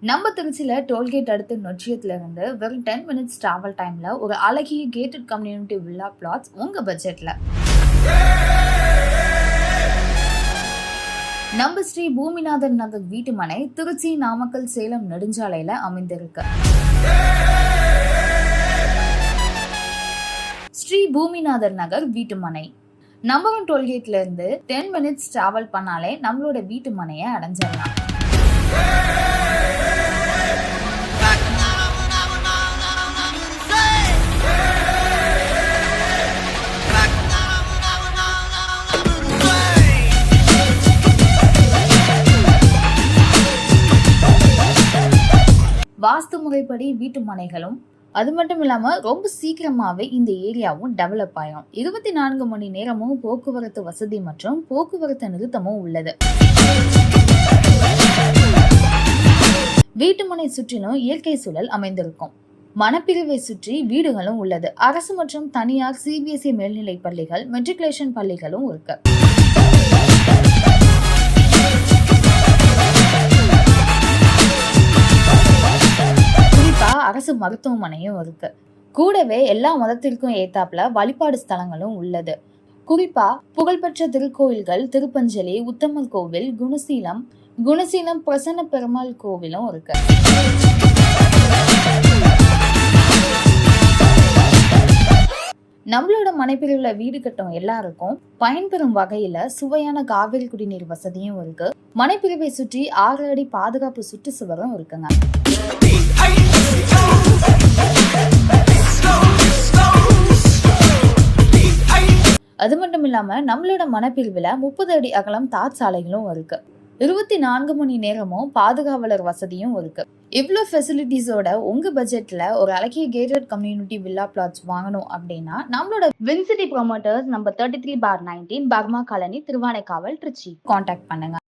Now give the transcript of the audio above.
நம்ம திருச்சியில டோல்கேட் அடுத்த நொச்சியத்துல இருந்து வெறும் 10 மினிட்ஸ் டிராவல் டைம்ல ஒரு அழகிய கேட்டட் கம்யூனிட்டி வில்லா பிளாட்ஸ் உங்க பட்ஜெட்ல. நம்ம ஸ்ரீ பூமிநாதன் நகர் வீட்டுமனை திருச்சி நாமக்கல் சேலம் நெடுஞ்சாலையில அமைந்திருக்கு. ஸ்ரீ பூமிநாதர் நகர் வீட்டுமனை நம்பர் 1 டோல்கேட்ல இருந்து 10 மினிட்ஸ் டிராவல் பண்ணாலே நம்மளோட வீட்டுமனையை அடைஞ்சிடலாம். வாஸ்து முறைப்படி வீட்டு மனைகளும் அது மட்டும் இல்லாம ரொம்ப சீக்கிரமாவே இந்த ஏரியாவும் டெவலப் ஆகும். 24 மணி நேரமும் போக்குவரத்து வசதி மற்றும் போக்குவரத்து நிறுத்தமும் உள்ளது. வீட்டுமனை சுற்றிலும் இயற்கை சூழல் அமைந்திருக்கும். மனப்பிரிவை சுற்றி வீடுகளும் உள்ளது. அரசு மற்றும் தனியார் சிபிஎஸ்இ மேல்நிலை பள்ளிகள், மெட்ரிகுலேஷன் பள்ளிகளும் இருக்கு. அரசு மருத்துவமனையும் இருக்கு. கூடவே எல்லா மதத்திற்கும் ஏத்தாப்புல வழிபாடு ஸ்தலங்களும் உள்ளது. குறிப்பா புகழ்பெற்ற திருக்கோயில்கள் திருப்பஞ்சலி, உத்தமர் கோவில், குணசீலம் பிரசன்ன பெருமாள் கோவிலும் இருக்கு. நம்மளோட மனைப்பிரிவுல வீடு கட்டும் எல்லாருக்கும் பயன்பெறும் வகையில சுவையான காவிரி குடிநீர் வசதியும் இருக்கு. மனைப்பிரிவை சுற்றி 6 அடி பாதுகாப்பு சுற்றுச்சுவரும் இருக்குங்க. அது மட்டும் இல்லாம நம்மளோட மனப்பிரிவுல 30 அடி அகலம் தார் சாலைகளும் இருக்கு. 24 மணி நேரமும் பாதுகாவலர் வசதியும் இருக்கு. இவ்வளவு ஃபெசிலிட்டிஸோட உங்க பட்ஜெட்ல ஒரு அழகிய கேட்டட் கம்யூனிட்டி வில்லா பிளாட்ஸ் வாங்கணும் அப்படின்னா நம்மளோட Vincity promoters number 33/19 Burma colony, Thiruvanaikaval, Trichy contact பண்ணுங்க.